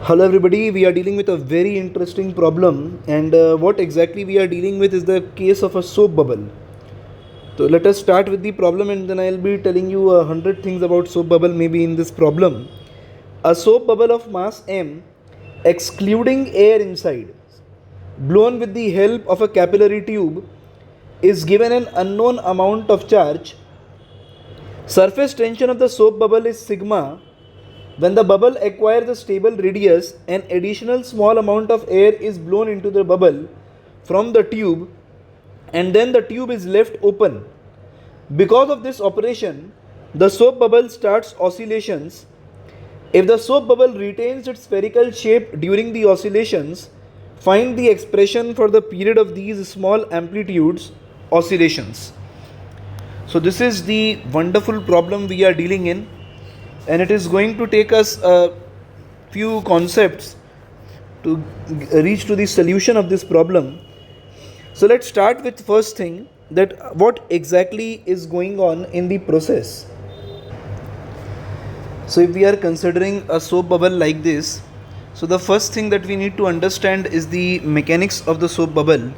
Hello everybody, we are dealing with a very interesting problem, and what exactly we are dealing with is the case of a soap bubble. So let us start with the problem and then I will be telling you 100 things about soap bubble maybe in this problem. A soap bubble of mass m, excluding air inside, blown with the help of a capillary tube, is given an unknown amount of charge. Surface tension of the soap bubble is sigma. When the bubble acquires a stable radius, an additional small amount of air is blown into the bubble from the tube and then the tube is left open. Because of this operation, the soap bubble starts oscillations. If the soap bubble retains its spherical shape during the oscillations, find the expression for the period of these small amplitudes oscillations. So this is the wonderful problem we are dealing in, and it is going to take us a few concepts to reach to the solution of this problem. So let's start with first thing, that what exactly is going on in the process. So if we are considering a soap bubble like this, so the first thing that we need to understand is the mechanics of the soap bubble.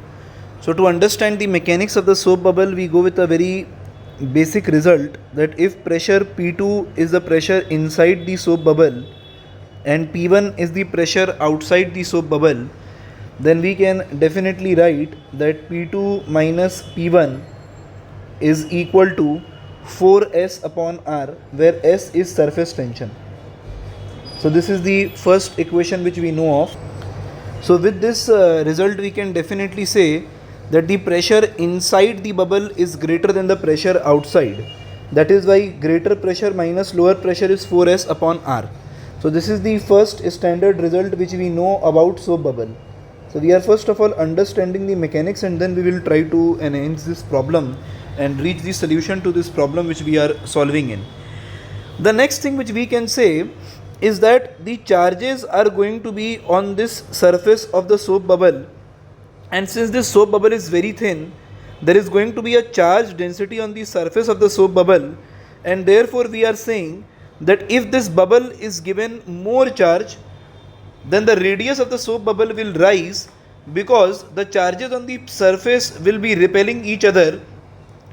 So to understand the mechanics of the soap bubble, we go with a very basic result, that if pressure P2 is the pressure inside the soap bubble and P1 is the pressure outside the soap bubble, then we can definitely write that P2 minus P1 is equal to 4S upon R, where S is surface tension. So this is the first equation which we know of. So with this result we can definitely say that the pressure inside the bubble is greater than the pressure outside. That is why greater pressure minus lower pressure is 4S upon R. So this is the first standard result which we know about soap bubble. So we are first of all understanding the mechanics, and then we will try to enhance this problem and reach the solution to this problem which we are solving in. The next thing which we can say is that the charges are going to be on this surface of the soap bubble, and since this soap bubble is very thin, there is going to be a charge density on the surface of the soap bubble, and therefore we are saying that if this bubble is given more charge, then the radius of the soap bubble will rise, because the charges on the surface will be repelling each other,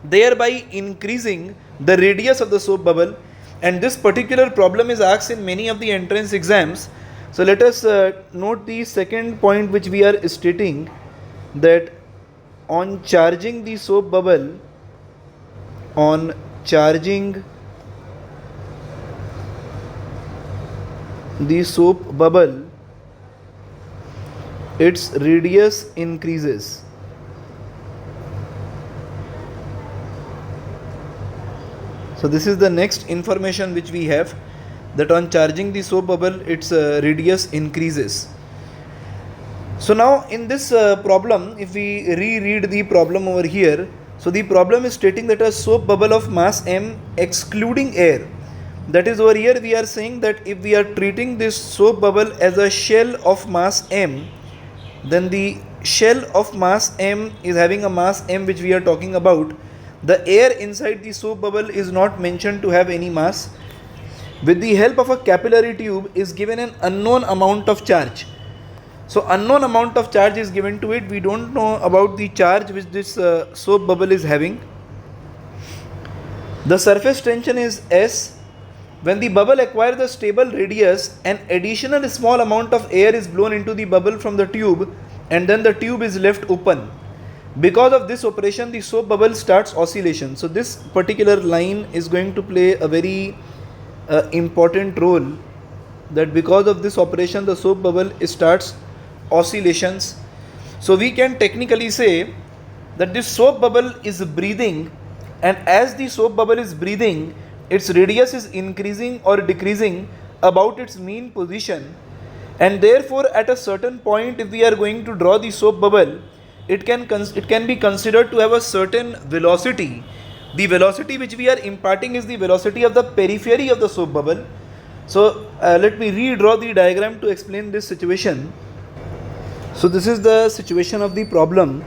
thereby increasing the radius of the soap bubble. And this particular problem is asked in many of the entrance exams. So let us note the second point which we are stating, that on charging the soap bubble, its radius increases. So this is the next information which we have, that on charging the soap bubble its radius increases. So now in this problem, if we reread the problem over here, so the problem is stating that a soap bubble of mass m excluding air, that is over here we are saying that if we are treating this soap bubble as a shell of mass m, then the shell of mass m is having a mass m which we are talking about. The air inside the soap bubble is not mentioned to have any mass. With the help of a capillary tube is given an unknown amount of charge. So unknown amount of charge is given to it. We don't know about the charge which this soap bubble is having. The surface tension is S. When the bubble acquires a stable radius, an additional small amount of air is blown into the bubble from the tube, and then the tube is left open. Because of this operation, the soap bubble starts oscillation. So this particular line is going to play a very important role, that because of this operation the soap bubble starts oscillations. So we can technically say that this soap bubble is breathing, and as the soap bubble is breathing, its radius is increasing or decreasing about its mean position, and therefore at a certain point, if we are going to draw the soap bubble, it can be considered to have a certain velocity. The velocity which we are imparting is the velocity of the periphery of the soap bubble. So let me redraw the diagram to explain this situation. So this is the situation of the problem.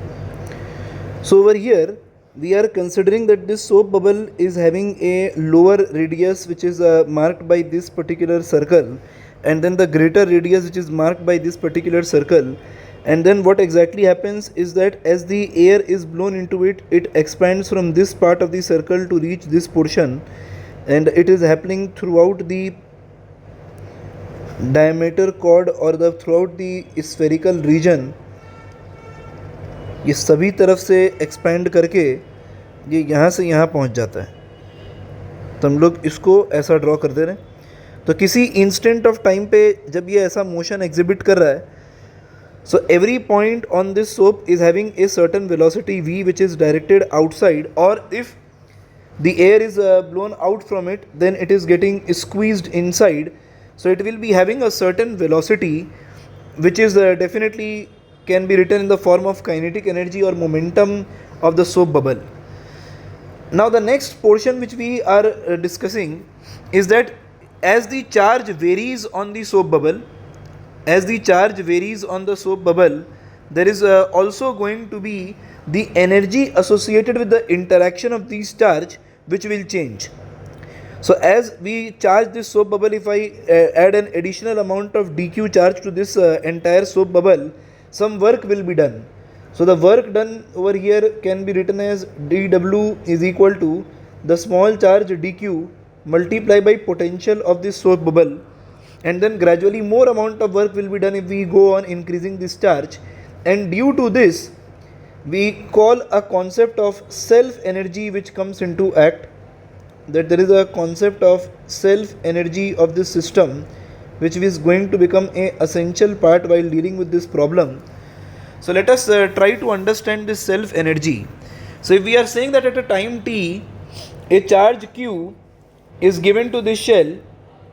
So over here we are considering that this soap bubble is having a lower radius which is marked by this particular circle, and then the greater radius which is marked by this particular circle. And then what exactly happens is that as the air is blown into it, it expands from this part of the circle to reach this portion, and it is happening throughout the diameter chord or the throughout the spherical region. ये सभी तरफ से expand करके ये यहाँ से यहाँ पहुँच जाता है. तो हम लोग इसको ऐसा ड्रॉ कर दे रहे हैं. तो किसी इंस्टेंट ऑफ टाइम पे जब ये ऐसा मोशन एग्जिबिट कर रहा है, so every point on this slope is having a certain velocity v which is directed outside, or if the air is blown out from it, then it is getting squeezed inside. So it will be having a certain velocity which is definitely can be written in the form of kinetic energy or momentum of the soap bubble. Now the next portion which we are discussing is that as the charge varies on the soap bubble, there is also going to be the energy associated with the interaction of these charge which will change. So as we charge this soap bubble, if I add an additional amount of dq charge to this entire soap bubble, some work will be done. So the work done over here can be written as dw is equal to the small charge dq multiplied by potential of this soap bubble, and then gradually more amount of work will be done if we go on increasing this charge. And due to this, we call a concept of self energy which comes into act, that there is a concept of self energy of this system which is going to become an essential part while dealing with this problem. So let us try to understand this self energy. So if we are saying that at a time t, a charge q is given to this shell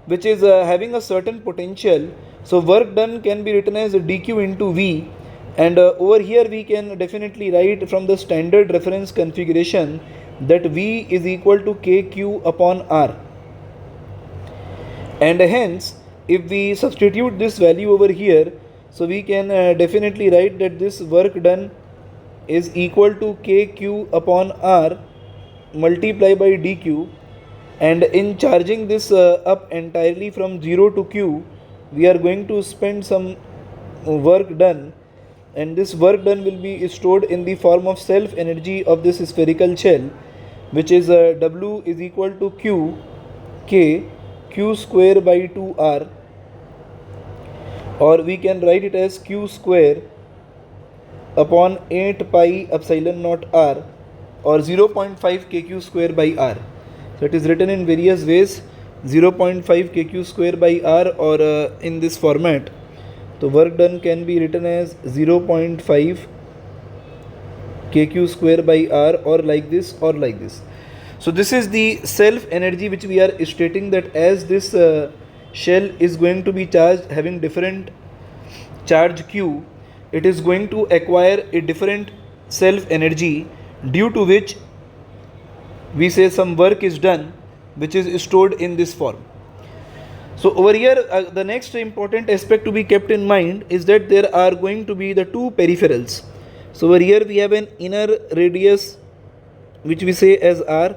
which is having a certain potential, so work done can be written as dq into v, and over here we can definitely write from the standard reference configuration that v is equal to kq upon r, and hence if we substitute this value over here, so we can definitely write that this work done is equal to kq upon r multiplied by dq. And in charging this up entirely from 0 to q, we are going to spend some work done, and this work done will be stored in the form of self energy of this spherical shell, which is w is equal to q square by 2r, or we can write it as q square upon 8 pi epsilon naught r, or 0.5 kq square by r. So it is written in various ways, 0.5 kq square by r, or in this format. So work done can be written as 0.5 kq square by r, or like this or like this. So this is the self energy which we are stating, that as this shell is going to be charged having different charge q, it is going to acquire a different self energy, due to which we say some work is done which is stored in this form. So over here the next important aspect to be kept in mind is that there are going to be the two peripherals. So over here we have an inner radius which we say as r,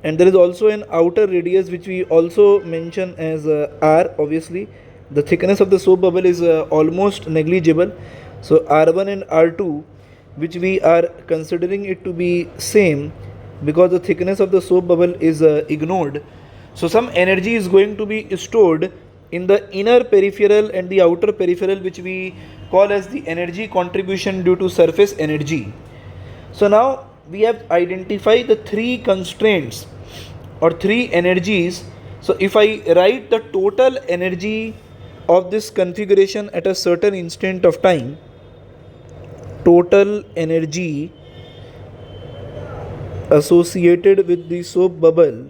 and there is also an outer radius which we also mention as r. Obviously the thickness of the soap bubble is almost negligible, so r1 and r2, which we are considering it to be same because the thickness of the soap bubble is ignored. So some energy is going to be stored in the inner peripheral and the outer peripheral, which we call as the energy contribution due to surface energy. So now we have identified the three constraints or three energies. So if I write the total energy of this configuration at a certain instant of time, total energy associated with the soap bubble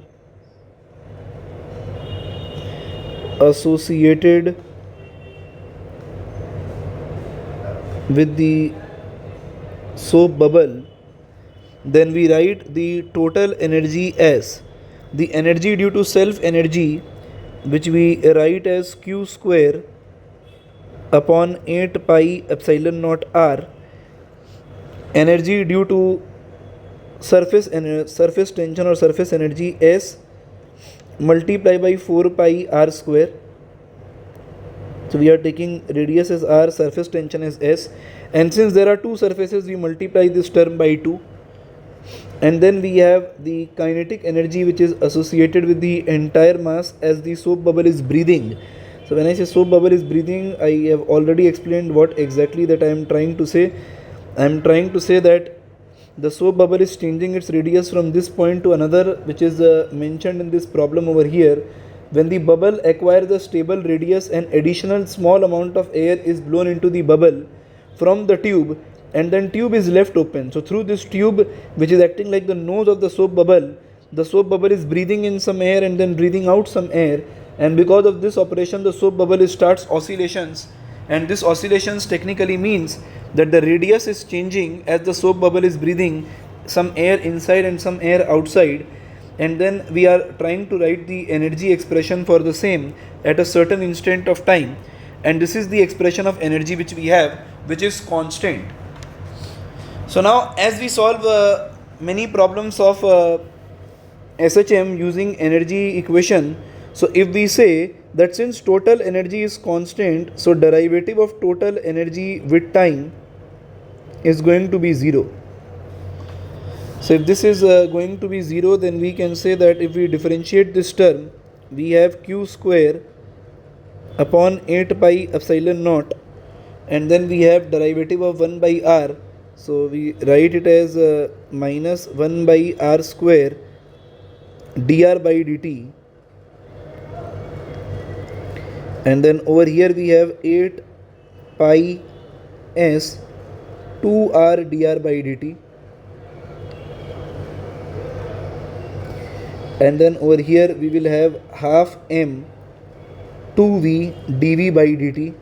then we write the total energy as the energy due to self energy, which we write as q square upon 8 pi epsilon naught r, energy due to surface tension or surface energy S multiplied by 4 pi r square, So we are taking radius as r, surface tension as s, and since there are two surfaces, we multiply this term by 2, and then we have the kinetic energy which is associated with the entire mass as the soap bubble is breathing. So when I say soap bubble is breathing, I have already explained what exactly that I am trying to say. I am trying to say that the soap bubble is changing its radius from this point to another, which is mentioned in this problem over here. When the bubble acquires a stable radius, an additional small amount of air is blown into the bubble from the tube, and then tube is left open. So through this tube, which is acting like the nose of the soap bubble is breathing in some air and then breathing out some air, and because of this operation the soap bubble starts oscillations, and this oscillations technically means that the radius is changing as the soap bubble is breathing some air inside and some air outside, and then we are trying to write the energy expression for the same at a certain instant of time, and this is the expression of energy which we have, which is constant. So now as we solve many problems of SHM using energy equation, so if we say that since total energy is constant, so derivative of total energy with time is going to be 0. So if this is going to be 0, then we can say that if we differentiate this term, we have q square upon 8 pi epsilon naught, and then we have derivative of 1 by r. So we write it as minus 1 by r square dr by dt, and then over here we have 8 pi s 2r dr by dt, and then over here we will have half m 2v dv by dt,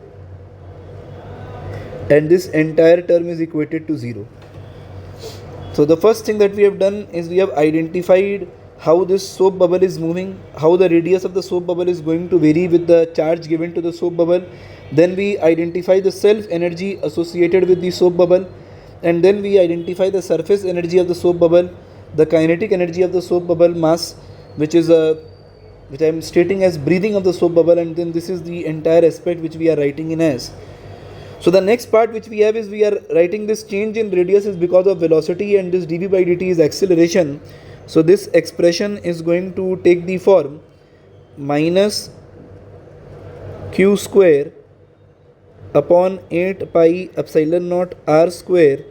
and this entire term is equated to 0. So the first thing that we have done is we have identified how this soap bubble is moving, how the radius of the soap bubble is going to vary with the charge given to the soap bubble. Then we identify the self energy associated with the soap bubble, and then we identify the surface energy of the soap bubble, the kinetic energy of the soap bubble mass, which is which I am stating as breathing of the soap bubble, and then this is the entire aspect which we are writing in as. So the next part which we have is we are writing this change in radius is because of velocity, and this dv by dt is acceleration. So this expression is going to take the form minus q square upon 8 pi epsilon naught r square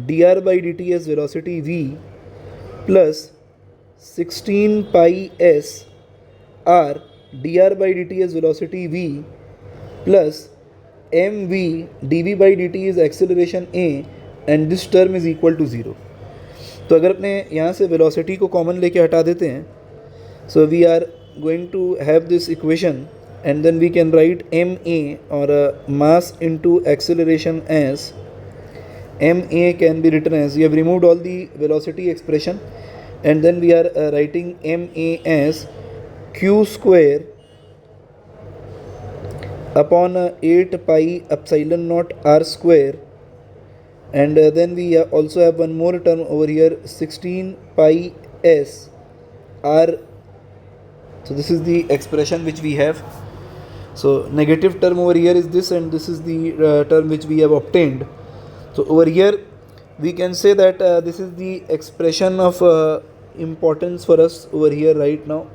dr by dt as velocity v plus 16 pi s r dr by dt as velocity v plus mv dv by dt is acceleration a, and this term is equal to 0. तो अगर अपने यहाँ से velocity को common लेके हटा देते हैं, so we are going to have this equation, and then we can write ma or mass into acceleration as ma can be written as, we have removed all the velocity expression, and then we are writing ma as q square upon 8 pi epsilon naught r square, and then we also have one more term over here 16 pi s r. So this is the expression which we have. So negative term over here is this, and this is the term which we have obtained. So over here we can say that this is the expression of importance for us over here right now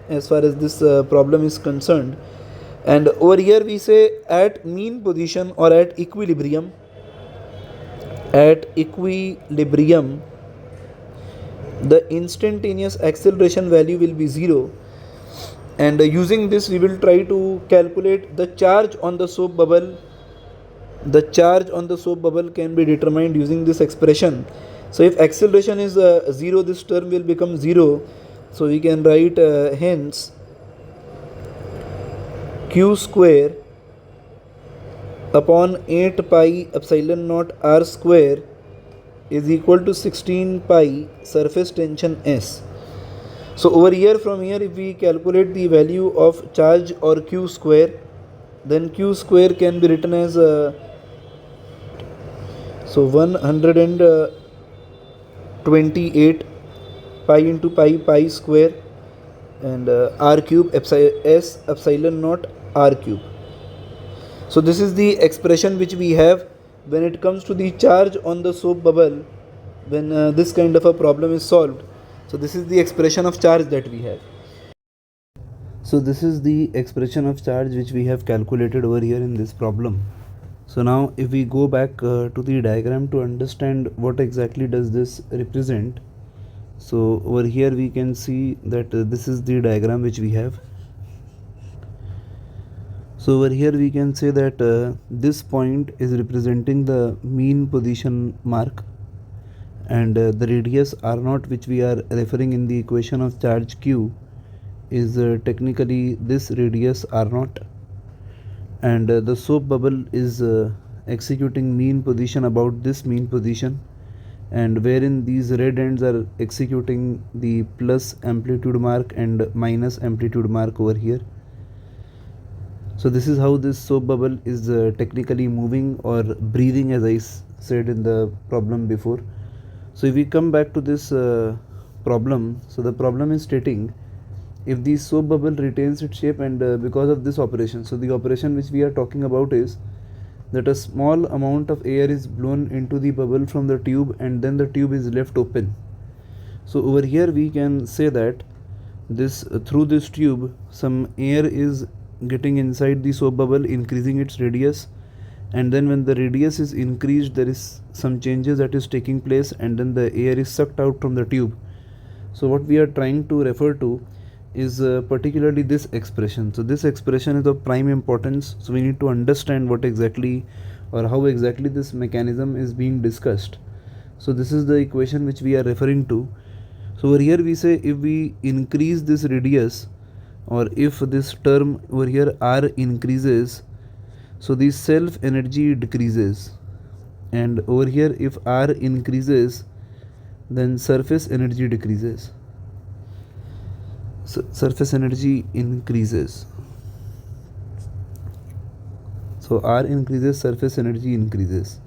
as far as this problem is concerned. And over here we say at mean position or at equilibrium, the instantaneous acceleration value will be 0, and using this we will try to calculate the charge on the soap bubble. The charge on the soap bubble can be determined using this expression. So if acceleration is 0, this term will become 0. So we can write hence q square upon 8 pi epsilon naught r square is equal to 16 pi surface tension S. So over here, from here, if we calculate the value of charge or q square, then q square can be written as 128 pi into pi square, and r cube S epsilon naught r cube. So this is the expression which we have when it comes to the charge on the soap bubble when this kind of a problem is solved. So this is the expression of charge that we have. So this is the expression of charge which we have calculated over here in this problem. So now if we go back to the diagram to understand what exactly does this represent. So over here we can see that this is the diagram which we have. So over here we can say that this point is representing the mean position mark, and the radius r0 which we are referring in the equation of charge q is technically this radius r0, and the soap bubble is executing mean position about this mean position, and wherein these red ends are executing the plus amplitude mark and minus amplitude mark over here. So this is how this soap bubble is technically moving or breathing, as I said in the problem before. So if we come back to this problem, so the problem is stating if the soap bubble retains its shape, and because of this operation, so the operation which we are talking about is that a small amount of air is blown into the bubble from the tube, and then the tube is left open. So over here we can say that this through this tube some air is getting inside the soap bubble, increasing its radius, and then when the radius is increased there is some changes that is taking place, and then the air is sucked out from the tube. So what we are trying to refer to is particularly this expression. So this expression is of prime importance, so we need to understand what exactly or how exactly this mechanism is being discussed. So this is the equation which we are referring to. So over here we say if we increase this radius, or if this term over here r increases, so the self energy decreases, and over here if r increases then surface energy decreases. So surface energy increases. So r increases, surface energy increases.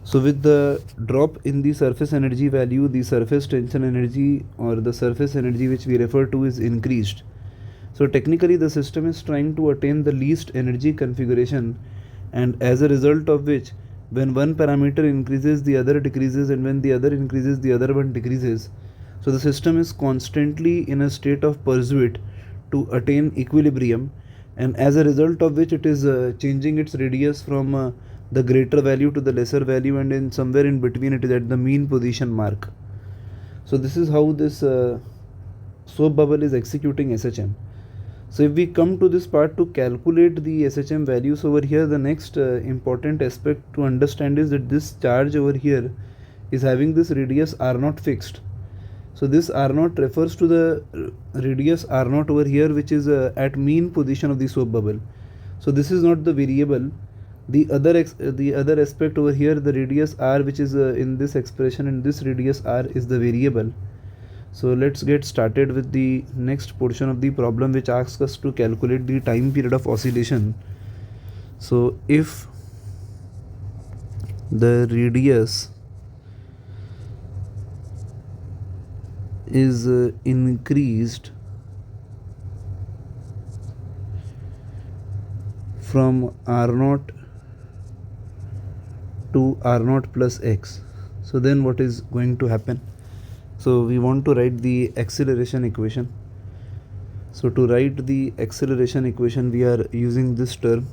So with the drop in the surface energy value, the surface tension energy or the surface energy which we refer to is increased. So technically the system is trying to attain the least energy configuration, and as a result of which when one parameter increases the other decreases, and when the other increases the other one decreases. So the system is constantly in a state of pursuit to attain equilibrium, and as a result of which it is changing its radius from the greater value to the lesser value, and in somewhere in between it is at the mean position mark. So this is how this soap bubble is executing SHM. So if we come to this part to calculate the SHM values over here, the next important aspect to understand is that this charge over here is having this radius r0 fixed. So this r0 refers to the radius r0 over here, which is at mean position of the soap bubble. So this is not the variable. The other aspect over here, the radius r which is in this expression, and this radius r is the variable. So let's get started with the next portion of the problem, which asks us to calculate the time period of oscillation. So if the radius is increased from r0 to r0 plus x, so then what is going to happen? So we want to write the acceleration equation. So to write the acceleration equation we are using this term.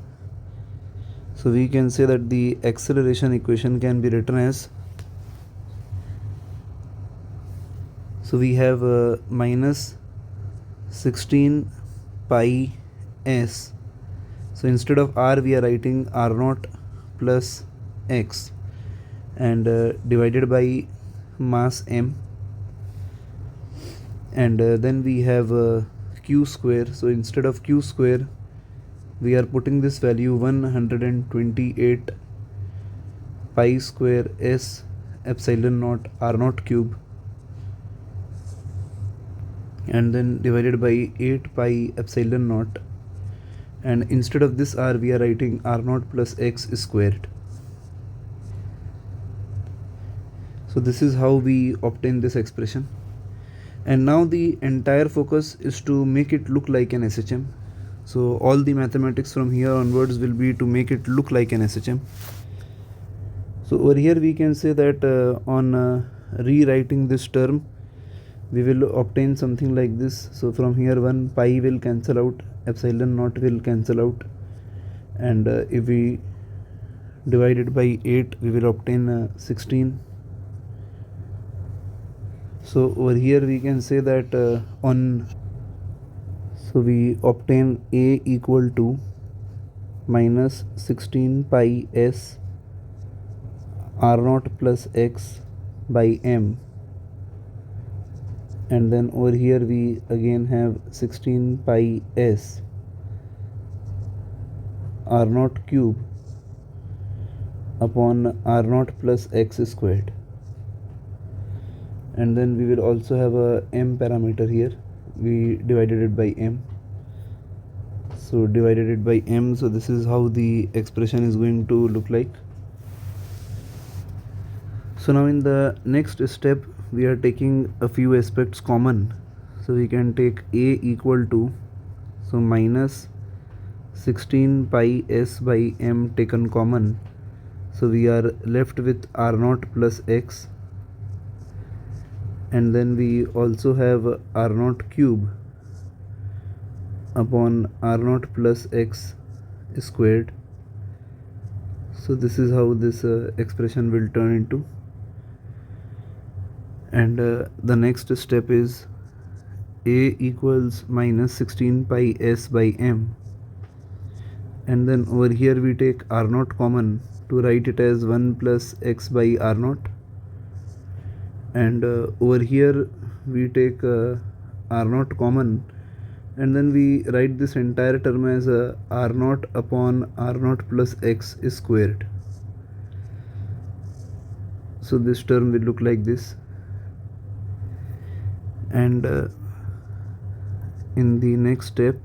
So we can say that the acceleration equation can be written as, so we have minus 16 pi s. So instead of r we are writing r0 plus x, and divided by mass m, and then we have q square. So instead of q square we are putting this value 128 pi square s epsilon naught r0 cube, and then divided by 8 pi epsilon naught, and instead of this r we are writing r0 plus x squared. So this is how we obtain this expression, and now the entire focus is to make it look like an SHM. So all the mathematics from here onwards will be to make it look like an SHM. So over here we can say that on rewriting this term, we will obtain something like this. So from here 1 pi will cancel out, epsilon naught will cancel out, and if we divide it by 8 we will obtain 16. So over here we can say that so we obtain A equal to minus 16 pi s r naught plus x by m, and then over here we again have 16 pi s r naught cube upon r naught plus x squared, and then we will also have a m parameter here. We divided it by m, so divided it by m. So this is how the expression is going to look like. So now in the next step we are taking a few aspects common. So we can take a equal to, so minus 16 pi s by m taken common. So we are left with r naught plus x, and then we also have r naught cube upon r naught plus x squared. So this is how this expression will turn into. And the next step is a equals minus 16 pi s by m, and then over here we take r naught common to write it as 1 plus x by r naught, and over here we take r naught common, and then we write this entire term as r naught upon r naught plus x squared. So this term will look like this, and in the next step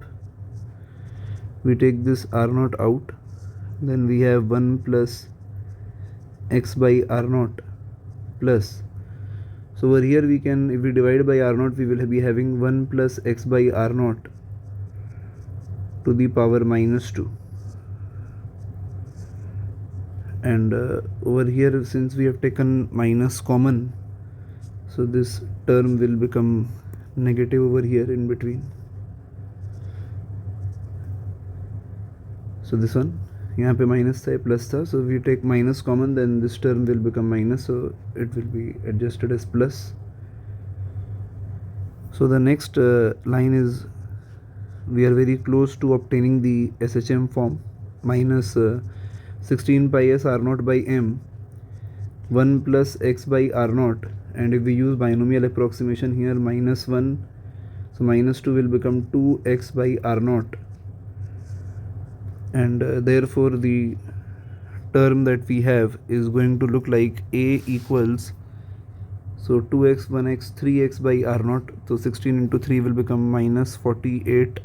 we take this r naught out, then we have 1 plus x by r naught plus, so over here we can, if we divide by r naught, we will be having 1 plus x by r naught to the power minus 2, and over here since we have taken minus common, so this term will become negative over here in between. So this one, यहाँ पे minus था plus था, so we take minus common, then this term will become minus, so it will be adjusted as plus. So the next line is, we are very close to obtaining the SHM form, minus 16 pi s r naught by m, 1 plus x by r naught, and if we use binomial approximation here, minus 1, so minus 2 will become 2x by r naught, and therefore the term that we have is going to look like a equals, so 2x 1x 3x by r naught, so 16 into 3 will become minus 48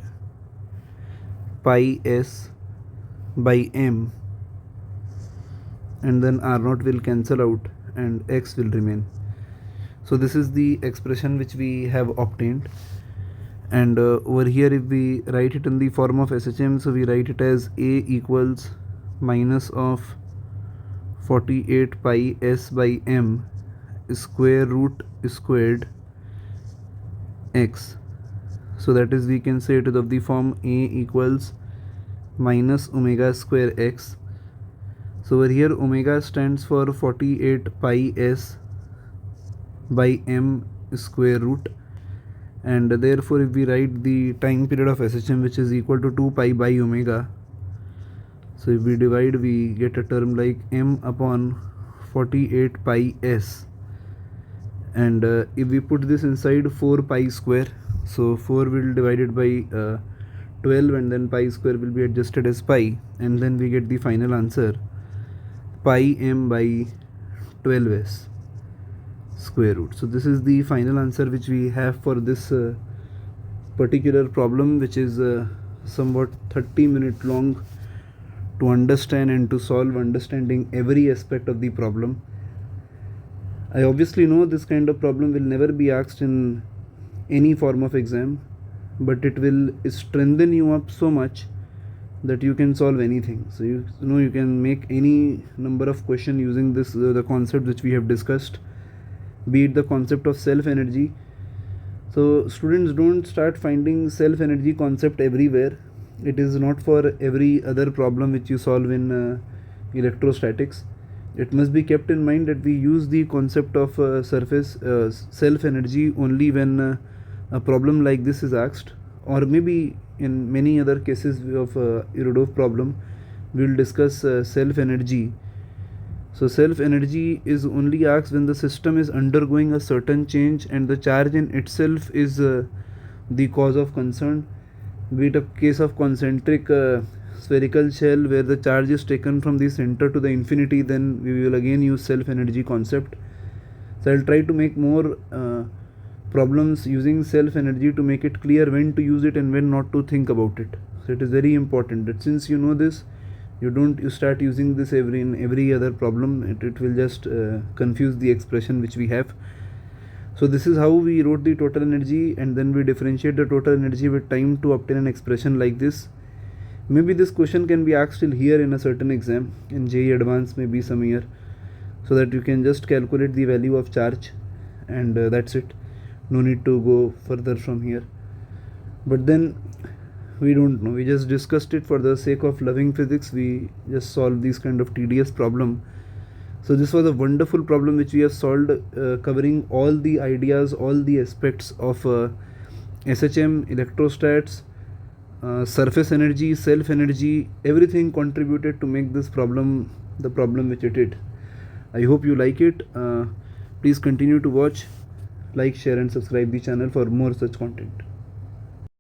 pi s by m, and then r naught will cancel out and x will remain. So this is the expression which we have obtained, and over here if we write it in the form of SHM, so we write it as a equals minus of 48 pi s by m square root squared x. So that is, we can say it is of the form a equals minus omega square x. So over here omega stands for 48 pi s by m square root, and therefore if we write the time period of SHM, which is equal to 2 pi by omega, so if we divide we get a term like m upon 48 pi s, and if we put this inside 4 pi square, so 4 will divide it by 12, and then pi square will be adjusted as pi, and then we get the final answer pi m by 12s square root. So this is the final answer which we have for this particular problem, which is somewhat 30-minute long to understand and to solve, understanding every aspect of the problem. I obviously know this kind of problem will never be asked in any form of exam, but it will strengthen you up so much that you can solve anything. So you know you can make any number of questions using this the concept which we have discussed, be it the concept of self energy. So students, don't start finding self energy concept everywhere. It is not for every other problem which you solve in electrostatics. It must be kept in mind that we use the concept of surface self energy only when a problem like this is asked, or maybe in many other cases of Erudov problem we will discuss self energy. So self energy is only asked when the system is undergoing a certain change and the charge in itself is the cause of concern, be it a case of concentric spherical shell where the charge is taken from the center to the infinity, then we will again use self energy concept. So I'll try to make more problems using self energy to make it clear when to use it and when not to think about it. So it is very important that since you know this, you start using this in every other problem. It will just confuse the expression which we have. So this is how we wrote the total energy, and then we differentiate the total energy with time to obtain an expression like this. Maybe this question can be asked till here in a certain exam, in JEE Advanced maybe some year, so that you can just calculate the value of charge, and that's it. No need to go further from here. But then we don't know, we just discussed it for the sake of loving physics. We just solve these kind of tedious problem. So this was a wonderful problem which we have solved, covering all the ideas, all the aspects of SHM, electrostats, surface energy, self energy. Everything contributed to make this problem the problem which it did. I hope you like it. Please continue to watch, like, share and subscribe the channel for more such content.